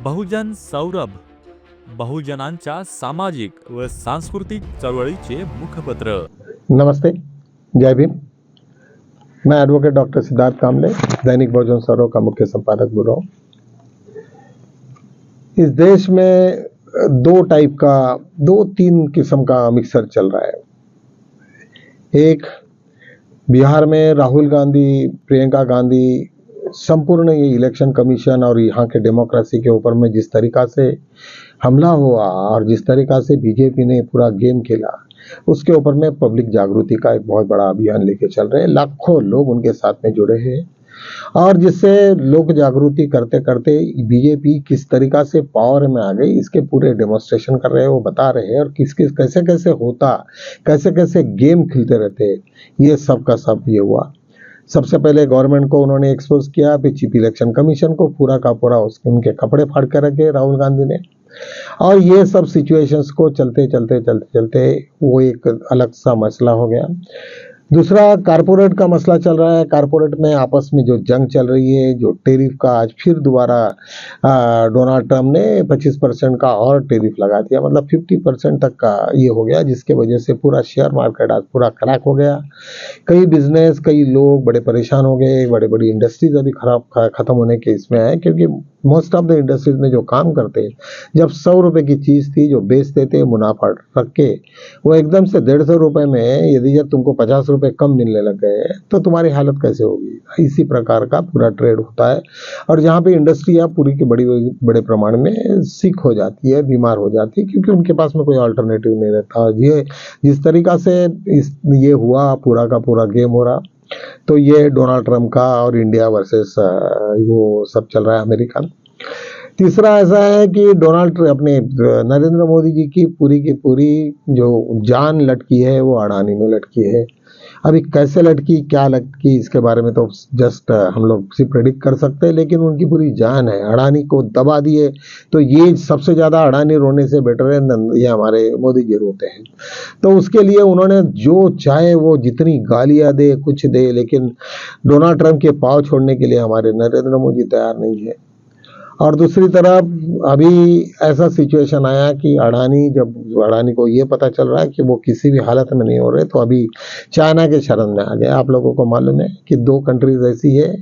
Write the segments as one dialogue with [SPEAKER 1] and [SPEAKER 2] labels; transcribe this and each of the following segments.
[SPEAKER 1] बहुजन सौरभ, बहुजनांच्या सामाजिक व सांस्कृतिक चळवळीचे मुखपत्र।
[SPEAKER 2] नमस्ते, जय भीम। मैं एडवोकेट डॉक्टर सिद्धार्थ कामले, दैनिक बहुजन सौरभ का मुख्य संपादक बोल रहा हूँ। इस देश में दो तीन किस्म का मिक्सर चल रहा है। एक, बिहार में राहुल गांधी, प्रियंका गांधी संपूर्ण ये इलेक्शन कमीशन और यहाँ के डेमोक्रेसी के ऊपर में जिस तरीका से हमला हुआ और जिस तरीका से बीजेपी ने पूरा गेम खेला, उसके ऊपर में पब्लिक जागृति का एक बहुत बड़ा अभियान लेके चल रहे हैं। लाखों लोग उनके साथ में जुड़े हैं और जिससे लोक जागृति करते करते बीजेपी किस तरीका से पावर में आ गई, इसके पूरे डेमोन्स्ट्रेशन कर रहे हैं, वो बता रहे हैं। और किस किस कैसे कैसे होता, कैसे कैसे गेम खेलते रहते, ये सब का सब ये हुआ। सबसे पहले गवर्नमेंट को उन्होंने एक्सपोज किया, फिर चीफ इलेक्शन कमीशन को पूरा का पूरा उनके कपड़े फाड़ के रखे राहुल गांधी ने। और ये सब सिचुएशंस को चलते चलते चलते चलते वो एक अलग सा मसला हो गया। दूसरा, कारपोरेट का मसला चल रहा है। कारपोरेट में आपस में जो जंग चल रही है, जो टेरिफ का आज फिर दोबारा डोनाल्ड ट्रम्प ने 25% का और टेरिफ लगा दिया, मतलब 50% तक का ये हो गया, जिसके वजह से पूरा शेयर मार्केट आज पूरा क्रैक हो गया। कई बिजनेस, कई लोग बड़े परेशान हो गए। बड़े बड़ी इंडस्ट्रीज अभी खत्म होने के इसमें है, क्योंकि मोस्ट ऑफ द इंडस्ट्रीज में जो काम करते हैं, जब 100 रुपए की चीज थी जो बेचते थे मुनाफा रख के, वो एकदम से 150 रुपए में यदि जब तुमको 50 रुपए कम मिलने लग गए तो तुम्हारी हालत कैसे होगी। इसी प्रकार का पूरा ट्रेड होता है। और जहाँ पे इंडस्ट्रियाँ पूरी की बड़े प्रमाण में सिक हो जाती है, बीमार हो जाती है, क्योंकि उनके पास में कोई अल्टरनेटिव नहीं रहता। ये जिस तरीका से ये हुआ, पूरा का पूरा गेम हो रहा, तो ये डोनाल्ड ट्रम्प का और इंडिया वर्सेस वो सब चल रहा है, अमेरिका। तीसरा ऐसा है कि अपने नरेंद्र मोदी जी की पूरी जो जान लटकी है वो अडानी में लटकी है। अभी कैसे लटकी, क्या लटकी, इसके बारे में तो जस्ट हम लोग सिर्फ प्रेडिक्ट कर सकते हैं, लेकिन उनकी पूरी जान है। अडानी को दबा दिए तो ये सबसे ज्यादा अडानी रोने से बेटर है ये हमारे मोदी जी रोते हैं। तो उसके लिए उन्होंने जो चाहे वो जितनी गालियां दे, कुछ दे, लेकिन डोनाल्ड ट्रम्प के पांव छोड़ने के लिए हमारे नरेंद्र मोदी तैयार नहीं है। और दूसरी तरफ अभी ऐसा सिचुएशन आया कि जब अडानी को ये पता चल रहा है कि वो किसी भी हालत में नहीं हो रहे, तो अभी चाइना के शरण में आ गए। आप लोगों को मालूम है कि 2 कंट्रीज ऐसी है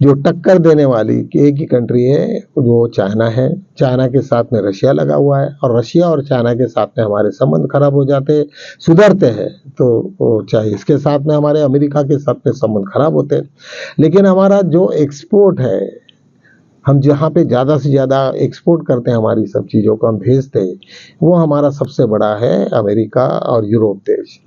[SPEAKER 2] जो टक्कर देने वाली, कि एक ही कंट्री है जो चाइना है। चाइना के साथ में रशिया लगा हुआ है, और रशिया और चाइना के साथ में हमारे संबंध खराब हो जाते, सुधरते हैं तो चाहे इसके साथ में हमारे अमेरिका के साथ में संबंध खराब होते हैं। लेकिन हमारा जो एक्सपोर्ट है, हम जहाँ पे ज़्यादा से ज़्यादा एक्सपोर्ट करते हैं, हमारी सब चीज़ों को हम भेजते हैं, वो हमारा सबसे बड़ा है अमेरिका और यूरोप देश।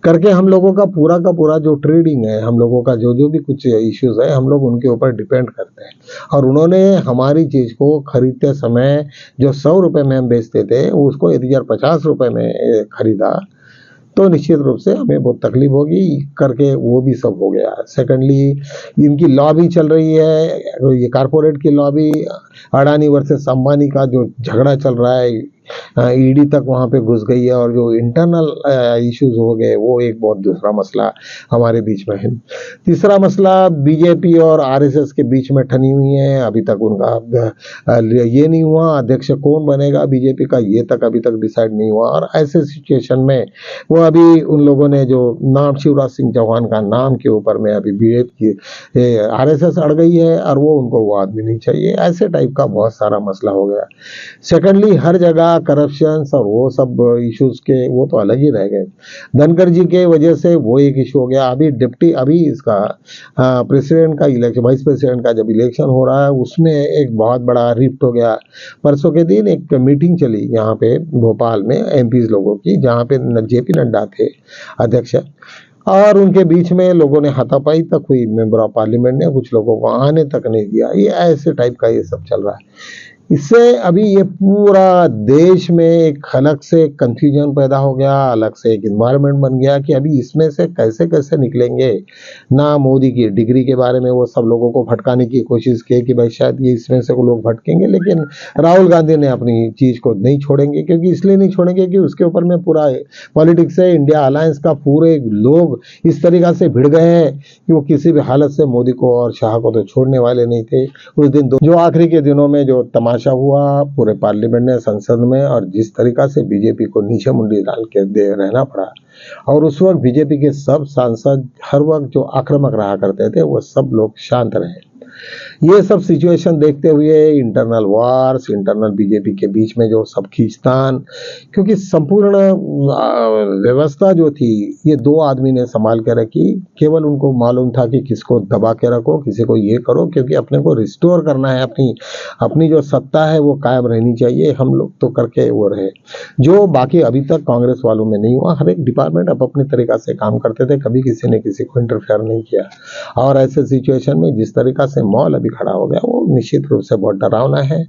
[SPEAKER 2] करके हम लोगों का पूरा जो ट्रेडिंग है, हम लोगों का जो भी कुछ इश्यूज है, हम लोग उनके ऊपर डिपेंड करते हैं। और उन्होंने हमारी चीज़ को खरीदते समय जो 100 रुपये में हम बेचते थे, उसको यदि 50 रुपये में खरीदा तो निश्चित रूप से हमें बहुत तकलीफ होगी, करके वो भी सब हो गया। सेकेंडली, इनकी लॉबी चल रही है, ये कारपोरेट की लॉबी, अडानी वर्सेस अंबानी का जो झगड़ा चल रहा है, ईडी तक वहाँ पे घुस गई है। और जो इंटरनल इश्यूज हो गए, वो एक बहुत दूसरा मसला हमारे बीच में है। तीसरा मसला बीजेपी और आरएसएस के बीच में ठनी हुई है। अभी तक उनका ये नहीं हुआ, अध्यक्ष कौन बनेगा बीजेपी का, ये तक अभी तक डिसाइड नहीं हुआ। और ऐसे सिचुएशन में वो अभी उन लोगों ने जो नाम शिवराज सिंह चौहान का नाम के ऊपर में अभी बीजेपी की आरएसएस अड़ गई है, और वो उनको वो आदमी नहीं चाहिए। ऐसे टाइप का बहुत सारा मसला हो गया। सेकेंडली, हर जगह करप्शन और वो सब इश्यूज के वो तो अलग ही रह गए। धनखड़ जी के वजह से वो एक इशू हो गया। अभी इसका प्रेसिडेंट का इलेक्शन, वाइस प्रेसिडेंट का जब इलेक्शन हो रहा है, उसमें एक बहुत बड़ा रिफ्ट हो गया। परसों के दिन एक मीटिंग चली यहाँ पे भोपाल में एमपीज लोगों की, जहाँ पे जेपी नड्डा थे अध्यक्ष, और उनके बीच में लोगों ने हाथापाई तक हुई। मेंबर ऑफ पार्लियामेंट ने कुछ लोगों को आने तक नहीं दिया। ये ऐसे टाइप का ये सब चल रहा है। इससे अभी ये पूरा देश में एक अलग से कंफ्यूजन पैदा हो गया, अलग से एक इन्वायरमेंट बन गया कि अभी इसमें से कैसे कैसे निकलेंगे। ना मोदी की डिग्री के बारे में वो सब लोगों को भटकाने की कोशिश की कि भाई शायद ये इसमें से लोग भटकेंगे, लेकिन राहुल गांधी ने अपनी चीज को नहीं छोड़ेंगे। क्योंकि इसलिए नहीं छोड़ेंगे कि उसके ऊपर में पूरा पॉलिटिक्स है, इंडिया अलायंस का पूरे लोग इस तरीका से भिड़ गए हैं कि वो किसी भी हालत से मोदी को और शाह को तो छोड़ने वाले नहीं थे। उस दिन जो आखिरी के दिनों में जो तमाशा तमाशा हुआ पूरे पार्लियामेंट ने, संसद में, और जिस तरीका से बीजेपी को नीचे मुंडी डाल के दे रहना पड़ा। और उस वक्त बीजेपी के सब सांसद हर वक्त जो आक्रामक रहा करते थे वो सब लोग शांत रहे। ये सब सिचुएशन देखते हुए इंटरनल वार्स, इंटरनल बीजेपी के बीच में जो सब खींचतान, क्योंकि संपूर्ण व्यवस्था जो थी ये दो आदमी ने संभाल के रखी। केवल उनको मालूम था कि किसको दबा के रखो, किसी को ये करो, क्योंकि अपने को रिस्टोर करना है, अपनी जो सत्ता है वो कायम रहनी चाहिए। हम लोग तो करके वो रहे, जो बाकी अभी तक कांग्रेस वालों में नहीं हुआ। हर एक डिपार्टमेंट अपनी तरीका से काम करते थे, कभी किसी ने किसी को इंटरफेयर नहीं किया। और ऐसे सिचुएशन में जिस तरीका से मॉल अभी खड़ा हो गया वो निश्चित रूप से बहुत डरावना है।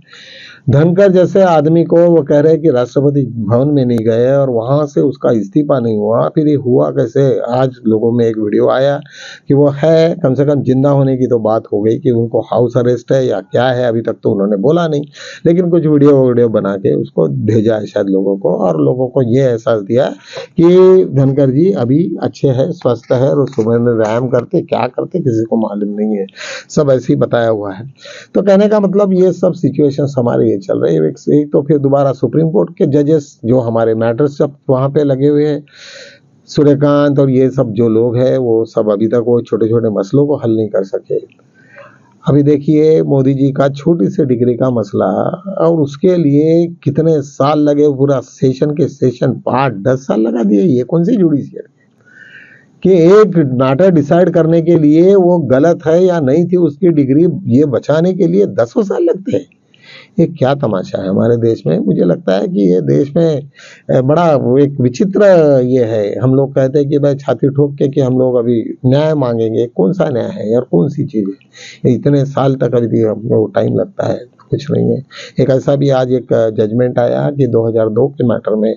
[SPEAKER 2] धनखड़ जैसे आदमी को वो कह रहे हैं कि राष्ट्रपति भवन में नहीं गए और वहां से उसका इस्तीफा नहीं हुआ। फिर ये हुआ कैसे? आज लोगों में एक वीडियो आया कि वो है, कम से कम जिंदा होने की तो बात हो गई कि उनको हाउस अरेस्ट है या क्या है, अभी तक तो उन्होंने बोला नहीं, लेकिन कुछ वीडियो बना के उसको भेजा है शायद लोगों को, और लोगों को ये एहसास दिया कि धनखड़ जी अभी अच्छे है, स्वस्थ है, और सुबह में व्यायाम करते क्या करते किसी को मालूम नहीं है, सब ऐसे ही बताया हुआ है। तो कहने का मतलब ये सब सिचुएशन हमारे ये चल रही है। एक तो फिर दोबारा सुप्रीम कोर्ट के जजेस जो हमारे मैटर्स सब वहां पे लगे हुए हैं, सूर्यकांत और ये सब जो लोग हैं वो सब अभी तक वो छोटे छोटे मसलों को हल नहीं कर सके। अभी देखिए मोदी जी का छोटी सी डिग्री का मसला, और उसके लिए कितने साल लगे, पूरा सेशन के सेशन 5-10 साल लगा दिए। ये कौन सी जुडिशियरी कि एक मैटर डिसाइड करने के लिए वो गलत है या नहीं थी उसकी डिग्री ये बचाने के लिए 10 साल लगते हैं। ये क्या तमाशा है हमारे देश में? मुझे लगता है कि ये देश में बड़ा एक विचित्र ये है। हम लोग कहते हैं कि भाई छाती ठोक के कि हम लोग अभी न्याय मांगेंगे, कौन सा न्याय है यार, कौन सी चीज है? इतने साल तक अभी हमको टाइम लगता है, कुछ नहीं है। एक ऐसा भी आज एक जजमेंट आया कि 2002 के मैटर में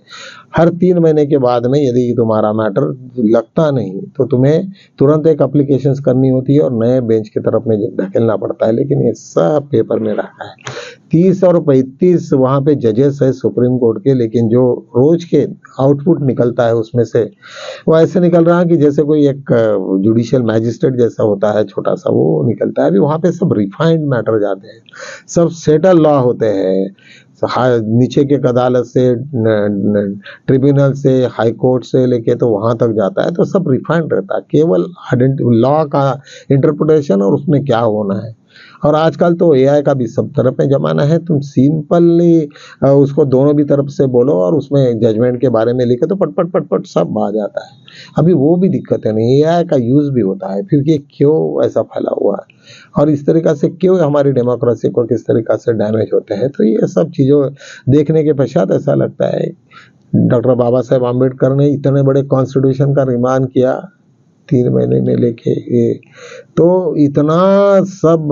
[SPEAKER 2] हर 3 महीने के बाद में यदि तुम्हारा मैटर लगता नहीं तो तुम्हें तुरंत एक एप्लीकेशन करनी होती है और नए बेंच की तरफ में धकेलना पड़ता है। लेकिन ये सब पेपर में रखा है। 30 और 35 वहां पे जजेस है सुप्रीम कोर्ट के, लेकिन जो रोज के आउटपुट निकलता है उसमें से वो ऐसे निकल रहा है कि जैसे कोई एक जुडिशियल मैजिस्ट्रेट जैसा होता है, छोटा सा वो निकलता है। अभी वहां पे सब रिफाइंड मैटर जाते हैं, सब सेटल लॉ होते हैं, नीचे के अदालत से, ट्रिब्यूनल से, हाई कोर्ट से लेके तो वहां तक जाता है, तो सब रिफाइंड रहता है। केवल लॉ का इंटरप्रिटेशन और उसमें क्या होना है। और आजकल तो एआई का भी सब तरफ में जमाना है, तुम सिंपली उसको दोनों भी तरफ से बोलो और उसमें जजमेंट के बारे में लिखे तो पट पट पट पट सब आ जाता है। अभी वो भी दिक्कत है नहीं, एआई का यूज भी होता है। फिर ये क्यों ऐसा फैला हुआ है और इस तरीका से क्यों हमारी डेमोक्रेसी को किस तरीका से डैमेज होते हैं? तो ये सब चीजों देखने के पश्चात ऐसा लगता है डॉक्टर बाबा साहेब आम्बेडकर ने इतने बड़े कॉन्स्टिट्यूशन का निर्माण किया 3 महीने में लेके ये, तो इतना सब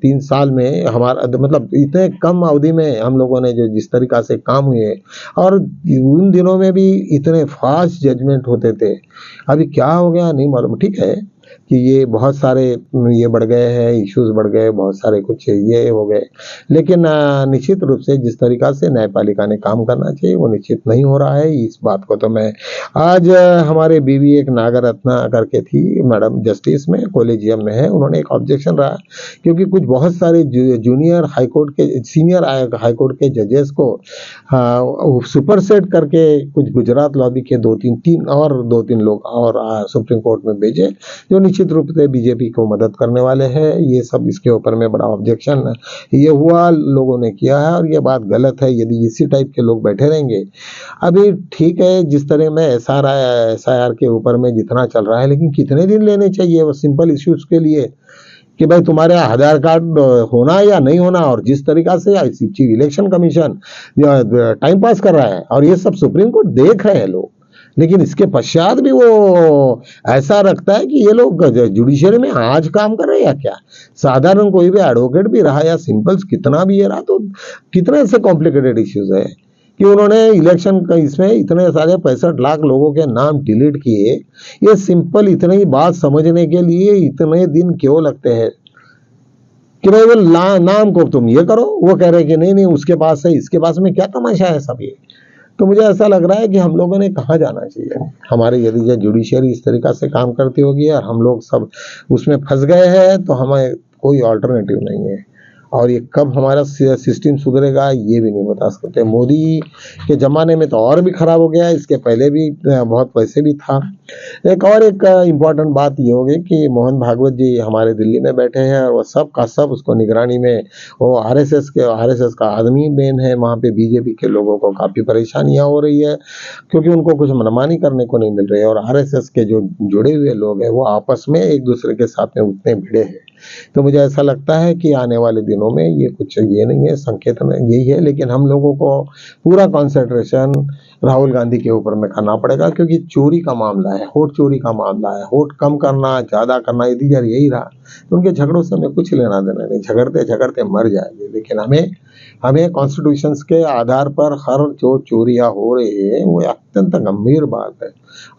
[SPEAKER 2] 3 साल में हमारा मतलब इतने कम अवधि में हम लोगों ने जो जिस तरीका से काम हुए, और उन दिनों में भी इतने फास्ट जजमेंट होते थे। अभी क्या हो गया नहीं मालूम। ठीक है कि ये बहुत सारे ये बढ़ गए हैं, इश्यूज बढ़ गए, बहुत सारे कुछ ये हो गए, लेकिन निश्चित रूप से जिस तरीका से न्यायपालिका ने काम करना चाहिए वो निश्चित नहीं हो रहा है। इस बात को तो मैं आज हमारे बीवी एक नागरत्ना करके थी मैडम जस्टिस में, कॉलेजियम में है, उन्होंने एक ऑब्जेक्शन रहा क्योंकि कुछ बहुत सारे जूनियर हाईकोर्ट के, सीनियर हाईकोर्ट के जजेस को सुपरसेट करके कुछ गुजरात लॉबी के 2-3 लोग और सुप्रीम कोर्ट में भेजे, जो निश्चित रूप से बीजेपी को मदद करने वाले हैं। ये सब इसके ऊपर में बड़ा ऑब्जेक्शन ये हुआ, लोगों ने किया है और ये बात गलत है। यदि इसी टाइप के लोग बैठे रहेंगे, अभी ठीक है जिस तरह में एसआईआर के ऊपर में जितना चल रहा है, लेकिन कितने दिन लेने चाहिए वो सिंपल इश्यूज के लिए कि भाई तुम्हारे आधार कार्ड होना या नहीं होना, और जिस तरीका से ICC election commission time pass कर रहा है और ये सब सुप्रीम कोर्ट देख रहे हैं लोग, लेकिन इसके पश्चात भी वो ऐसा रखता है कि ये लोग जुडिशरी में आज काम कर रहे हैं या क्या। साधारण कोई भी एडवोकेट भी रहा या सिंपल्स कितना भी ये रहा, तो कितने ऐसे कॉम्प्लिकेटेड इश्यूज है कि उन्होंने इलेक्शन का इसमें इतने सारे 65 लाख लोगों के नाम डिलीट किए। ये सिंपल इतनी बात समझने के लिए इतने दिन क्यों लगते हैं कि भाई वो नाम को तुम ये करो, वो कह रहे कि नहीं उसके पास है, इसके पास में क्या तमाशा है सब ये। तो मुझे ऐसा लग रहा है कि हम लोगों ने कहाँ जाना चाहिए। हमारे यदि जुडिशरी इस तरीका से काम करती होगी और हम लोग सब उसमें फंस गए हैं तो हमें कोई ऑल्टरनेटिव नहीं है। और ये कब हमारा सिस्टम सुधरेगा ये भी नहीं बता सकते। मोदी के ज़माने में तो और भी ख़राब हो गया, इसके पहले भी बहुत वैसे भी था। एक इम्पॉर्टेंट बात ये होगी कि मोहन भागवत जी हमारे दिल्ली में बैठे हैं और वो सब का सब उसको निगरानी में, वो आरएसएस का आदमी मेन है। वहाँ पे बीजेपी के लोगों को काफ़ी परेशानियाँ हो रही है क्योंकि उनको कुछ मनमानी करने को नहीं मिल रही है, और आरएसएस के जो जुड़े हुए लोग हैं वो आपस में एक दूसरे के साथ में उतने भिड़े हैं। तो मुझे ऐसा लगता है कि आने वाले दिनों में ये कुछ ये नहीं है, संकेत में यही है, लेकिन हम लोगों को पूरा कंसंट्रेशन राहुल गांधी के ऊपर में करना पड़ेगा क्योंकि चोरी का मामला है, वोट चोरी का मामला है। वोट कम करना ज़्यादा करना यदि यार यही रहा तो उनके झगड़ों से हमें कुछ लेना देना नहीं, झगड़ते झगड़ते मर जाएंगे। लेकिन हमें कॉन्स्टिट्यूशंस के आधार पर हर जो चोरियां हो रही है वो अत्यंत गंभीर बात है,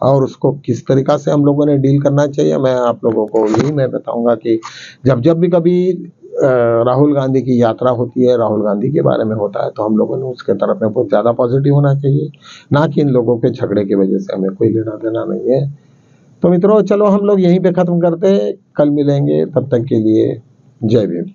[SPEAKER 2] और उसको किस तरीका से हम लोगों ने डील करना चाहिए मैं आप लोगों को यही मैं बताऊंगा कि जब भी कभी राहुल गांधी की यात्रा होती है, राहुल गांधी के बारे में होता है, तो हम लोगों ने उसके तरफ में बहुत ज़्यादा पॉजिटिव होना चाहिए, ना कि इन लोगों के झगड़े की वजह से हमें कोई लेना देना नहीं है। तो मित्रों चलो हम लोग यहीं पे ख़त्म करते हैं, कल मिलेंगे, तब तक के लिए जय भीम।